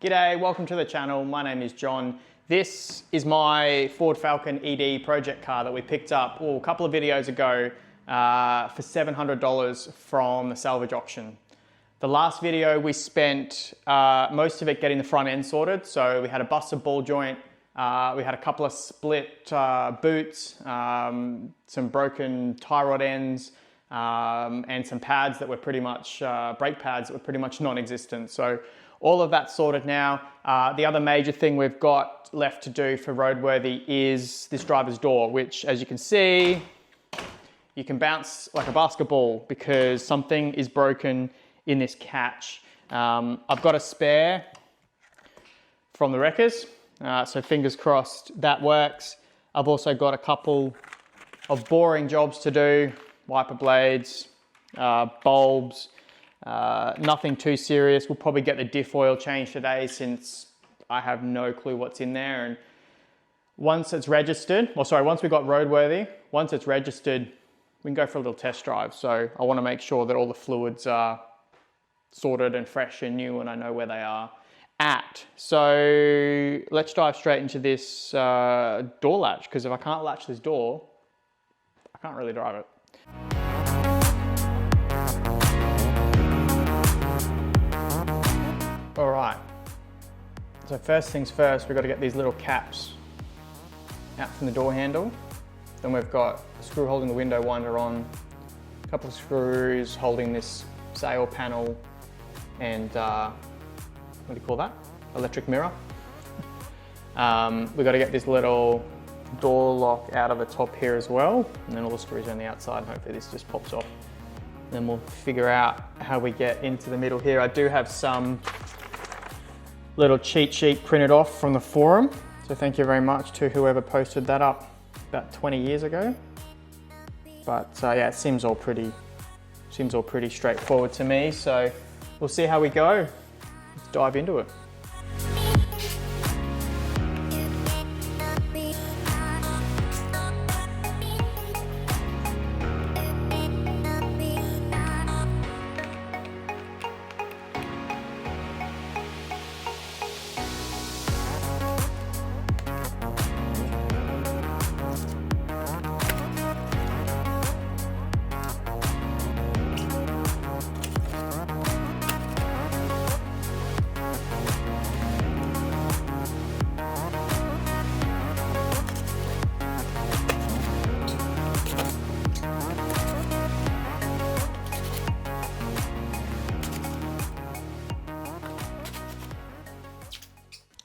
G'day, welcome to the channel. My name is John. This is my Ford Falcon ED project car that we picked up a couple of videos ago for $700 from the Salvage auction. The last video we spent most of it getting the front end sorted. So we had a busted ball joint, we had a couple of split boots, some broken tie rod ends, and some pads that were pretty much, brake pads that were pretty much non-existent. So all of that's sorted now. The other major thing we've got left to do for roadworthy is this driver's door, which, as you can see, you can bounce like a basketball because something is broken in this catch. I've got a spare from the wreckers, so fingers crossed that works. I've also got a couple of boring jobs to do, wiper blades, bulbs, nothing too serious. We'll probably get the diff oil changed today since I have no clue what's in there. And once it's registered, once we got roadworthy, once it's registered, we can go for a little test drive. So I want to make sure that all the fluids are sorted and fresh and new and I know where they are at. So let's dive straight into this door latch, because if I can't latch this door, I can't really drive it. All right, so first things first, we've got to get these little caps out from the door handle. Then we've got a screw holding the window winder on, a couple of screws holding this sail panel, and what do you call that? Electric mirror. We've got to get this little door lock out of the top here as well, and then all the screws are on the outside, and hopefully this just pops off. Then we'll figure out how we get into the middle here. I do have some little cheat sheet printed off from the forum, so thank you very much to whoever posted that up about 20 years ago. But yeah, it seems all pretty straightforward to me. So we'll see how we go. Let's dive into it.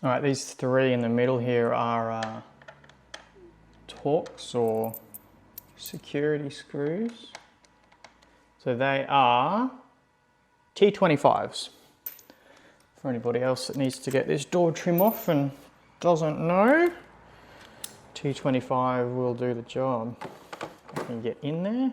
All right, these three in the middle here are Torx or security screws. So they are T25s. For anybody else that needs to get this door trim off and doesn't know, T25 will do the job. I can get in there.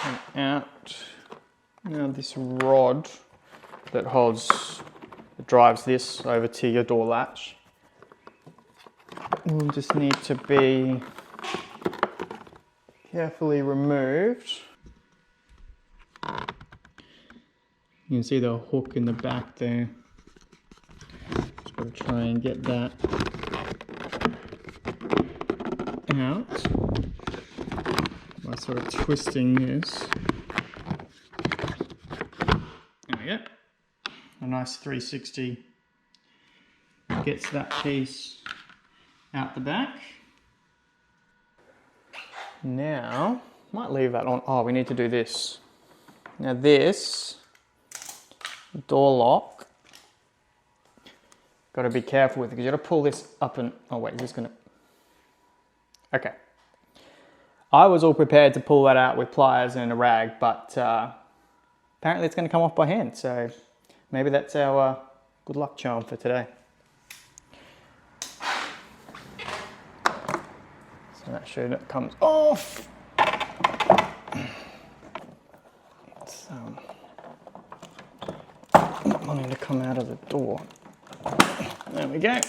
Come out. Now this rod that drives this over to your door latch will just need to be carefully removed. You can see the hook in the back there. Just got to try and get that out by sort of twisting this. There we go. A nice 360 gets that piece out the back. Now, might leave that on. Oh, we need to do this. Now this door lock, got to be careful with it because you got to pull this up and, oh wait, just gonna, okay. I was all prepared to pull that out with pliers and a rag, but apparently it's going to come off by hand. So maybe that's our good luck charm for today. So that should comes off. wanting to come out of the door. There we go.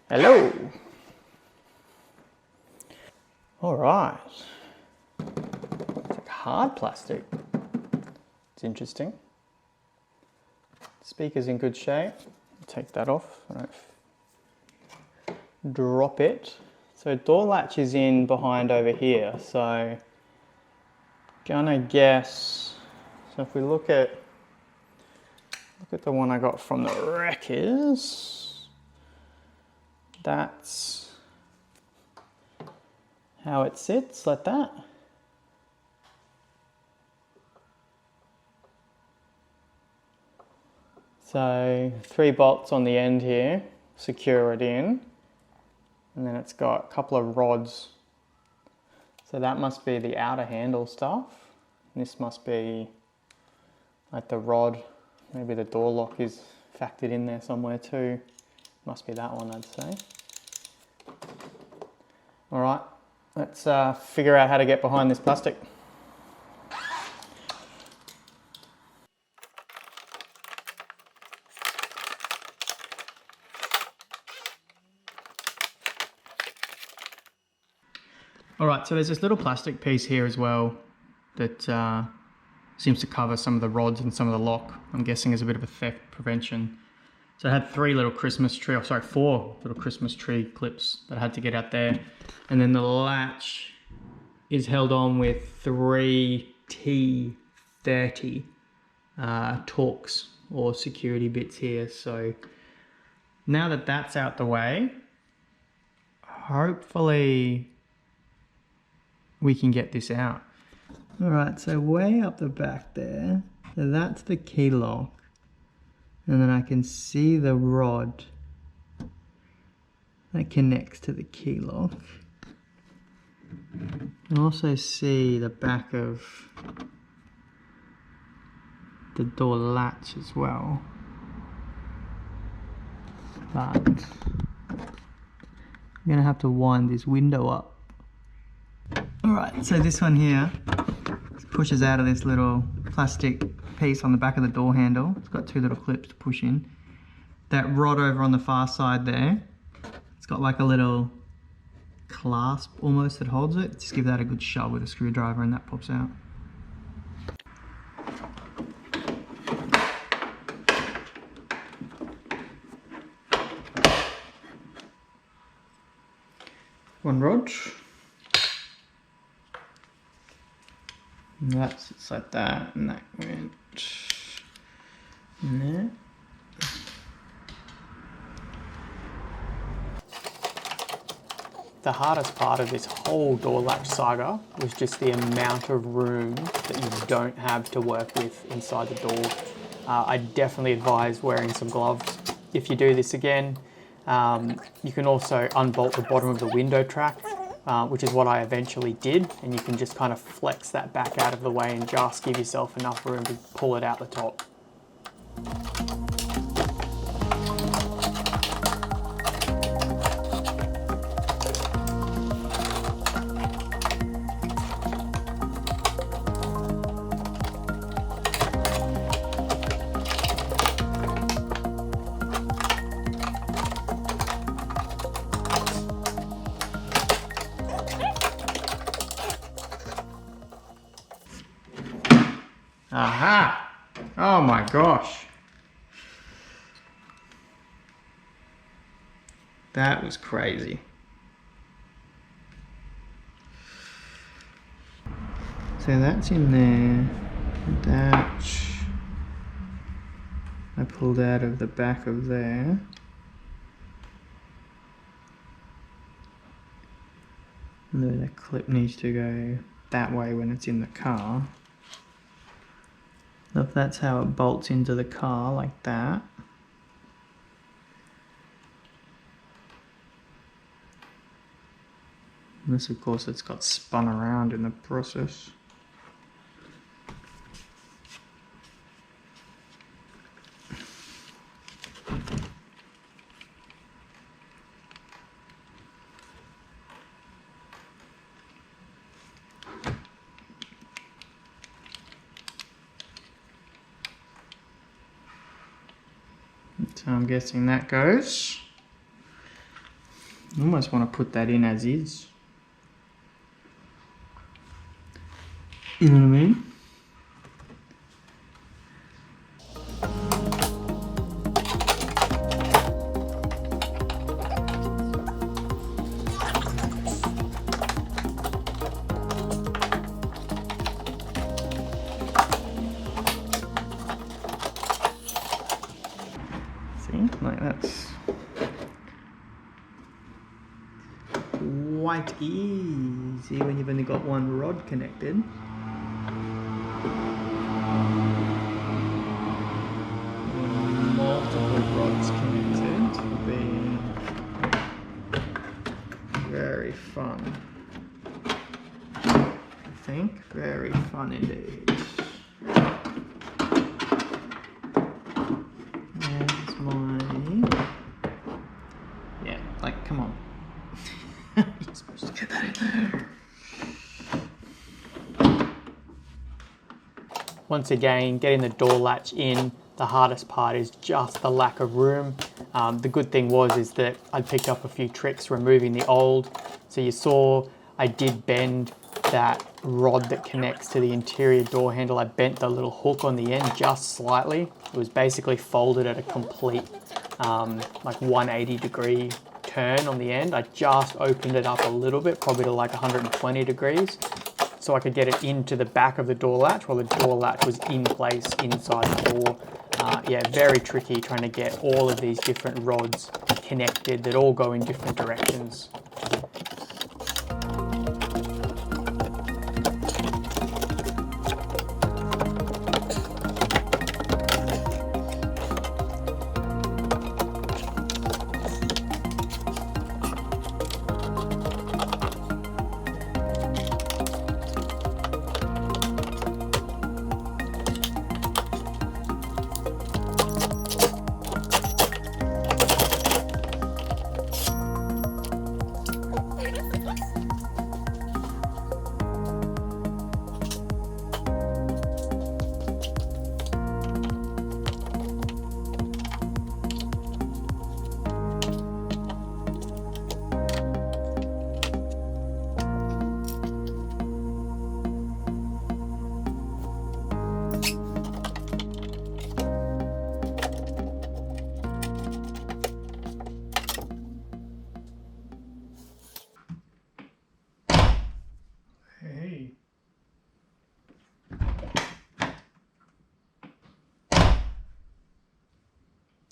Hello. All right. It's like hard plastic. It's interesting. Speaker's in good shape. Take that off. I don't drop it. So door latch is in behind over here. So gonna guess. So if we look at the one I got from the wreckers, that's how it sits, like that. So 3 bolts on the end here, secure it in. And then it's got a couple of rods. So that must be the outer handle stuff. And this must be like the rod. Maybe the door lock is factored in there somewhere too. Must be that one, I'd say. All right, let's figure out how to get behind this plastic. All right, so there's this little plastic piece here as well that seems to cover some of the rods and some of the lock. I'm guessing as a bit of a theft prevention. So I had 4 little Christmas tree clips that I had to get out there. And then the latch is held on with 3 T30 Torx or security bits here. So now that that's out the way, hopefully we can get this out. All right, so way up the back there, so that's the key lock. And then I can see the rod that connects to the key lock. I can also see the back of the door latch as well. But I'm gonna have to wind this window up. All right, so this one here pushes out of this little plastic piece on the back of the door handle. It's got 2 little clips to push in. That rod over on the far side there, it's got like a little clasp almost that holds it. Just give that a good shove with a screwdriver and that pops out. One rod. And that sits like that, and that went in there. The hardest part of this whole door latch saga was just the amount of room that you don't have to work with inside the door. I definitely advise wearing some gloves if you do this again. You can also unbolt the bottom of the window track, which is what I eventually did, and you can just kind of flex that back out of the way and just give yourself enough room to pull it out the top. Aha! Oh my gosh. That was crazy. So that's in there. That I pulled out of the back of there. And then the clip needs to go that way when it's in the car. So if that's how it bolts into the car, like that. And this, of course, it's got spun around in the process. So I'm guessing that goes. I almost want to put that in as is. You know what I mean? Like that's quite easy when you've only got one rod connected. Multiple rods connected will be very fun. I think very fun indeed. Come on. You're supposed to get that in there. Once again, getting the door latch in, the hardest part is just the lack of room. The good thing is that I picked up a few tricks removing the old. So you saw I did bend that rod that connects to the interior door handle. I bent the little hook on the end just slightly. It was basically folded at a complete like 180 degree turn on the end. I just opened it up a little bit, probably to like 120 degrees, so I could get it into the back of the door latch while the door latch was in place inside the door. Yeah, very tricky trying to get all of these different rods connected that all go in different directions.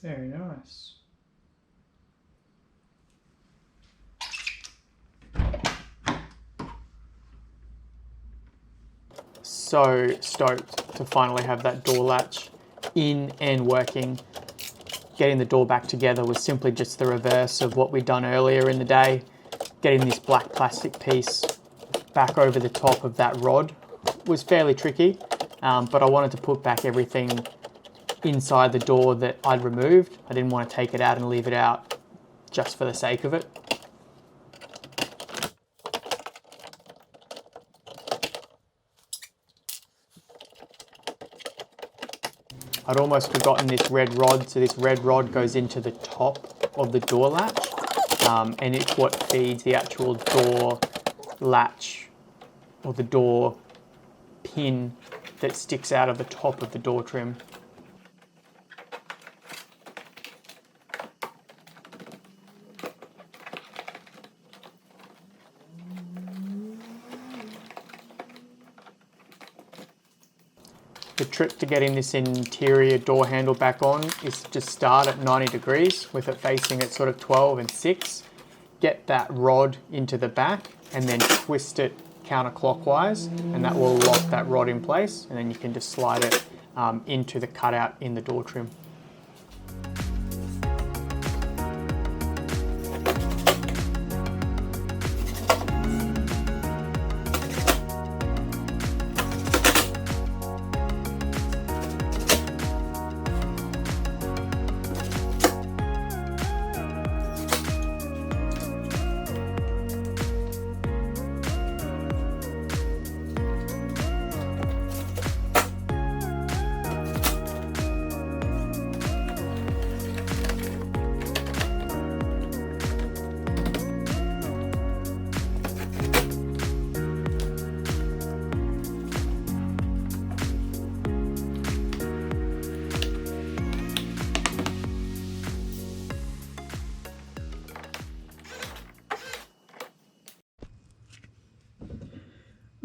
Very nice. So stoked to finally have that door latch in and working. Getting the door back together was simply just the reverse of what we'd done earlier in the day. Getting this black plastic piece back over the top of that rod was fairly tricky, but I wanted to put back everything inside the door that I'd removed. I didn't want to take it out and leave it out just for the sake of it. I'd almost forgotten this red rod, so this red rod goes into the top of the door latch, and it's what feeds the actual door latch or the door pin that sticks out of the top of the door trim. The trick to getting this interior door handle back on is to just start at 90 degrees with it facing at sort of 12 and 6. Get that rod into the back and then twist it counterclockwise, and that will lock that rod in place, and then you can just slide it into the cutout in the door trim.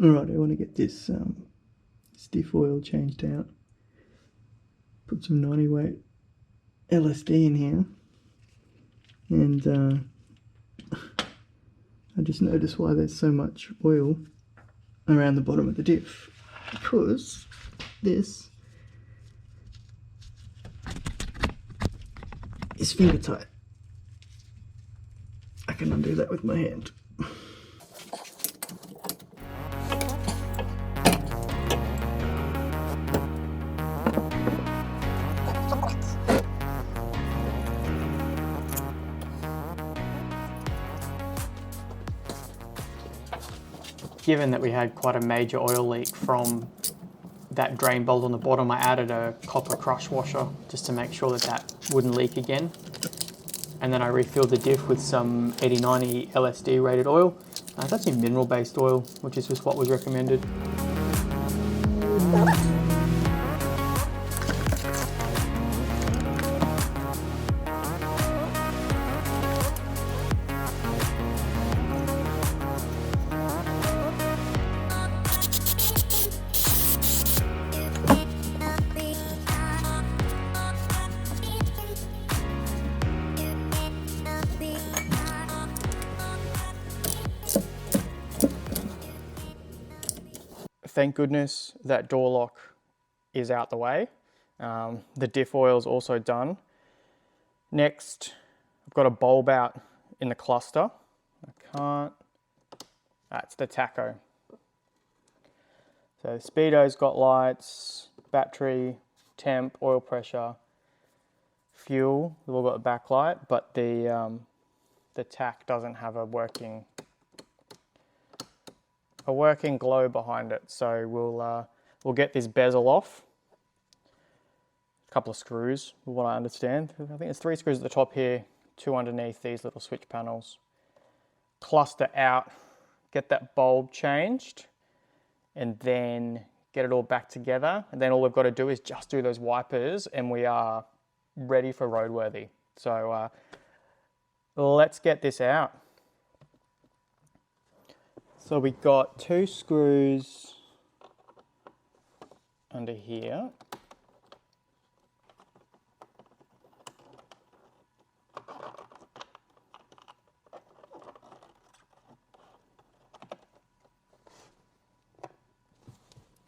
Alright, I want to get this stiff oil changed out. Put some 90 weight LSD in here, and I just noticed why there's so much oil around the bottom of the diff, because this is finger tight. I can undo that with my hand. Given that we had quite a major oil leak from that drain bolt on the bottom, I added a copper crush washer just to make sure that that wouldn't leak again. And then I refilled the diff with some 80-90 LSD rated oil. It's actually mineral based oil, which is just what was recommended. Thank goodness that door lock is out the way. The diff oil is also done. Next, I've got a bulb out in the cluster. That's the tacho. So speedo's got lights, battery, temp, oil pressure, fuel. We've all got a backlight, but the tack doesn't have a working glow behind it. So we'll get this bezel off. A couple of screws, from what I understand. I think there's 3 screws at the top here, 2 underneath these little switch panels. Cluster out, get that bulb changed, and then get it all back together. And then all we've got to do is just do those wipers, and we are ready for roadworthy. So let's get this out. So we got 2 screws under here.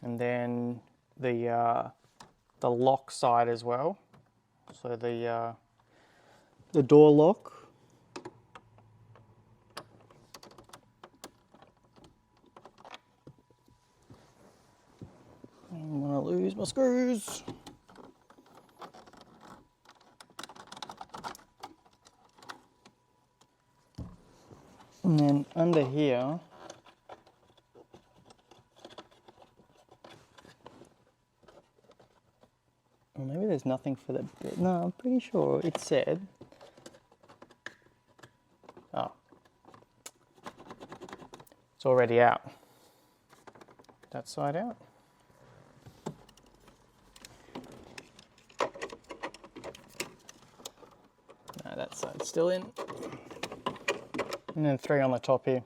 And then the lock side as well. So the door lock. I'm gonna lose my screws. And then under here, well, maybe there's nothing for the bit. No, I'm pretty sure it said. Oh, it's already out. That side out. No, that side's still in. And then 3 on the top here.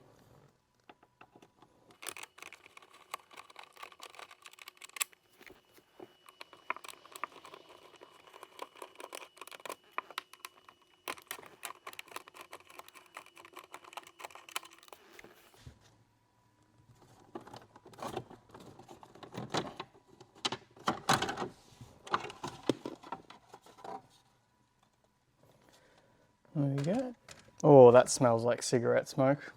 There we go. Oh, that smells like cigarette smoke.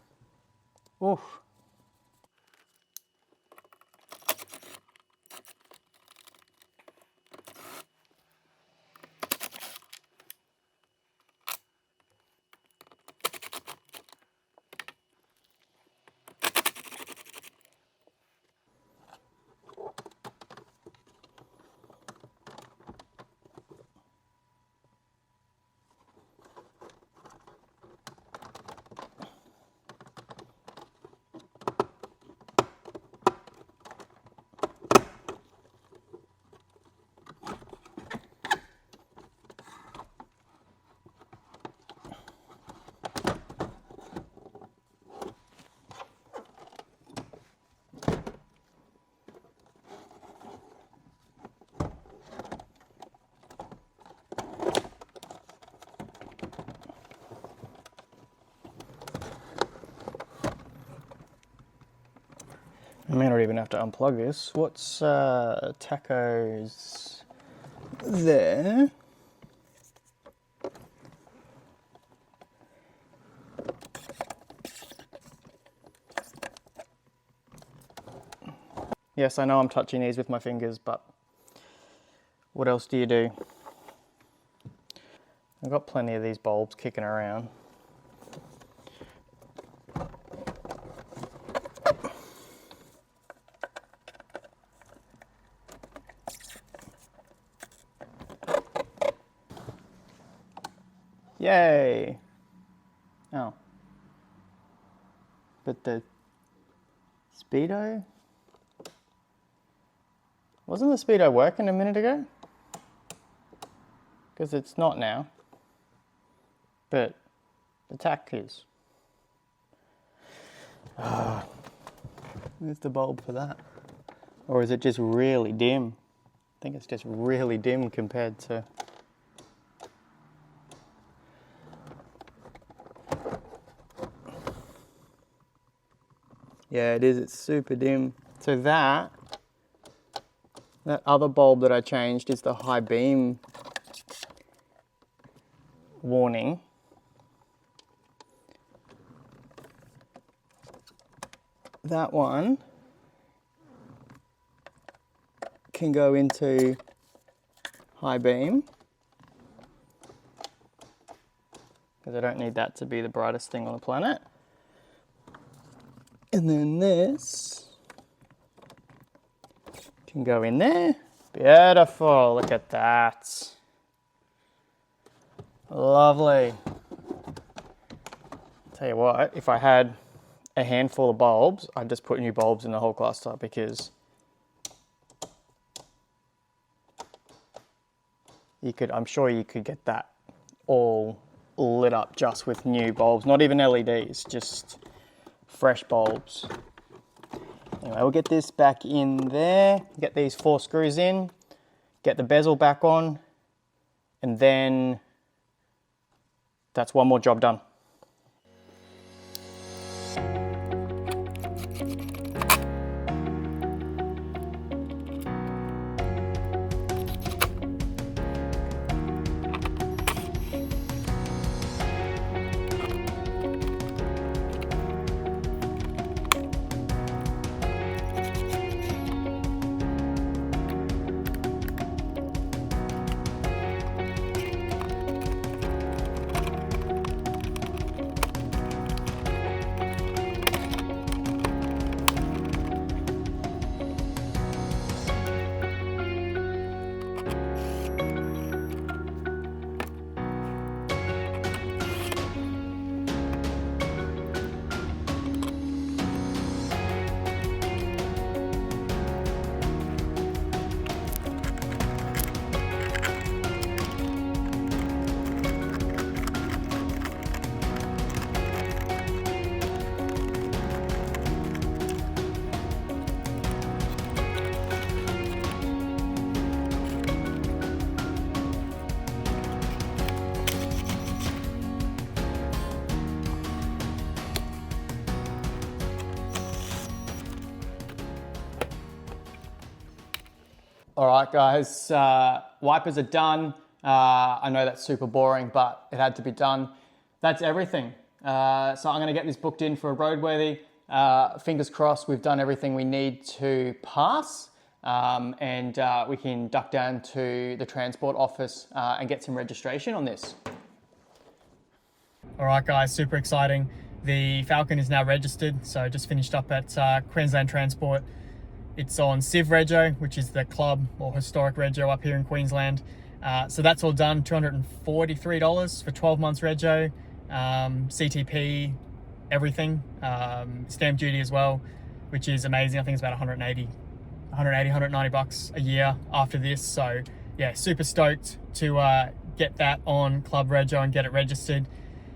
Oof. even have to unplug this. What's tacos there? Yes, I know I'm touching these with my fingers, but what else do you do? I've got plenty of these bulbs kicking around. Yay! Oh. But the speedo? Wasn't the speedo working a minute ago? Because it's not now. But the tack is. Where's the bulb for that? Or is it just really dim? I think it's just really dim compared to... Yeah, it is, it's super dim. So that other bulb that I changed is the high beam warning. That one can go into high beam, because I don't need that to be the brightest thing on the planet. And then this can go in there. Beautiful, look at that. Lovely. Tell you what, if I had a handful of bulbs, I'd just put new bulbs in the whole cluster, because I'm sure you could get that all lit up just with new bulbs, not even LEDs, just fresh bulbs. Anyway, we'll get this back in there, get these 4 screws in, get the bezel back on, and then that's one more job done. All right, guys, wipers are done. I know that's super boring, but it had to be done. That's everything. So I'm gonna get this booked in for a roadworthy. Fingers crossed we've done everything we need to pass, and we can duck down to the transport office and get some registration on this. All right, guys, super exciting. The Falcon is now registered, so just finished up at Queensland Transport. It's on Civ Rego, which is the club or historic Rego up here in Queensland. So that's all done, $243 for 12 months Rego, CTP, everything, stamp duty as well, which is amazing. I think it's about 190 bucks a year after this. So yeah, super stoked to get that on Club Rego and get it registered.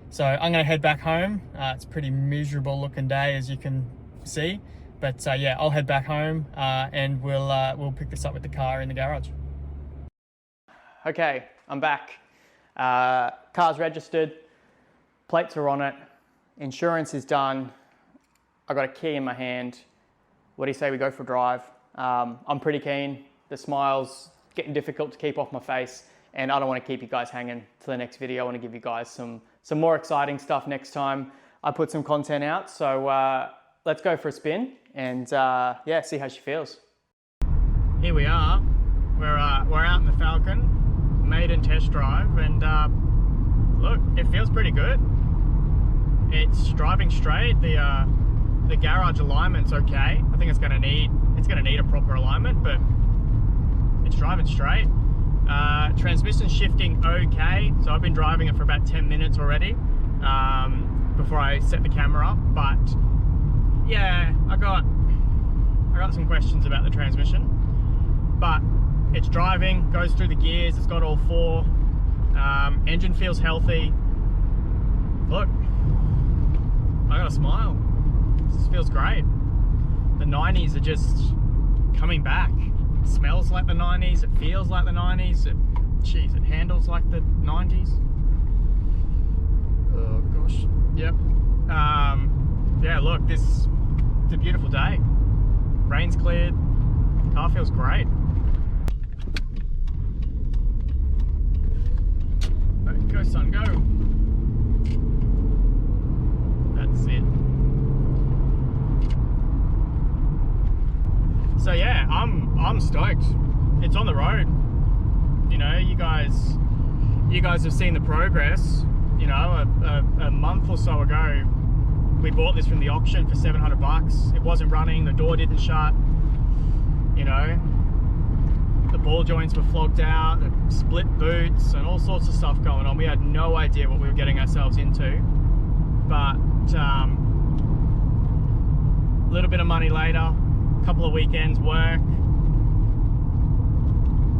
So I'm gonna head back home. It's a pretty miserable looking day, as you can see. But yeah, I'll head back home and we'll pick this up with the car in the garage. Okay, I'm back. Car's registered, plates are on it, insurance is done. I got a key in my hand, what do you say we go for a drive? I'm pretty keen. The smile's getting difficult to keep off my face, and I don't want to keep you guys hanging to the next video. I want to give you guys some more exciting stuff next time I put some content out. So let's go for a spin and yeah, see how she feels. Here we are. We're out in the Falcon, maiden test drive, and look, it feels pretty good. It's driving straight. The garage alignment's okay. I think it's gonna need a proper alignment, but it's driving straight. Transmission shifting okay. So I've been driving it for about 10 minutes already before I set the camera up. But yeah, I got some questions about the transmission. But it's driving, goes through the gears. It's got all 4. Engine feels healthy. Look, I got a smile. This feels great. The 90s are just coming back. It smells like the 90s. It feels like the 90s. Jeez, it handles like the 90s. Oh gosh. Yep. Yeah, look, it's a beautiful day. Rain's cleared. Car feels great. Go son, go. That's it. So yeah, I'm stoked. It's on the road. You know, you guys have seen the progress. You know, a month or so ago, we bought this from the auction for 700 bucks. It wasn't running, the door didn't shut. You know, the ball joints were flogged out, the split boots, and all sorts of stuff going on. We had no idea what we were getting ourselves into. But a little bit of money later, a couple of weekends work,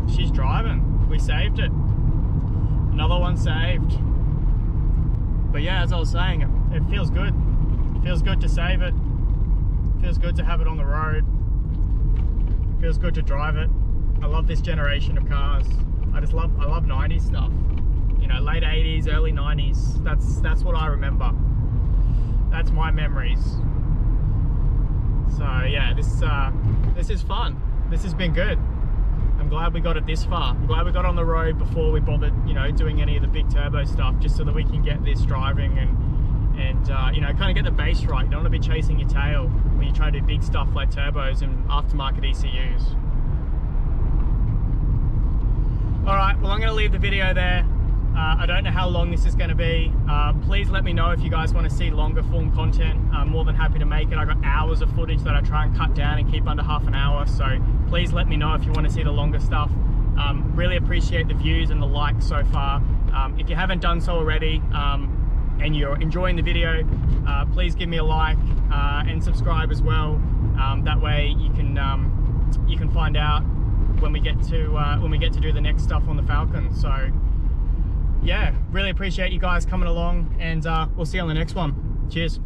she's driving. We saved it. Another one saved. But yeah, as I was saying, it feels good. It feels good to save it. It feels good to have it on the road. It feels good to drive it. I love this generation of cars. I love 90s stuff. You know, late 80s, early 90s. That's what I remember. That's my memories. So yeah, this is fun. This has been good. I'm glad we got it this far. I'm glad we got on the road before we bothered, you know, doing any of the big turbo stuff, just so that we can get this driving and you know, kind of get the base right. You don't want to be chasing your tail when you try to do big stuff like turbos and aftermarket ECUs. All right, well, I'm going to leave the video there. I don't know how long this is going to be. Please let me know if you guys want to see longer form content. I'm more than happy to make it. I got hours of footage that I try and cut down and keep under half an hour. So please let me know if you want to see the longer stuff. Really appreciate the views and the likes so far. If you haven't done so already and you're enjoying the video, please give me a like and subscribe as well. That way you can find out when we get to do the next stuff on the Falcon. So yeah, really appreciate you guys coming along, and we'll see you on the next one. Cheers.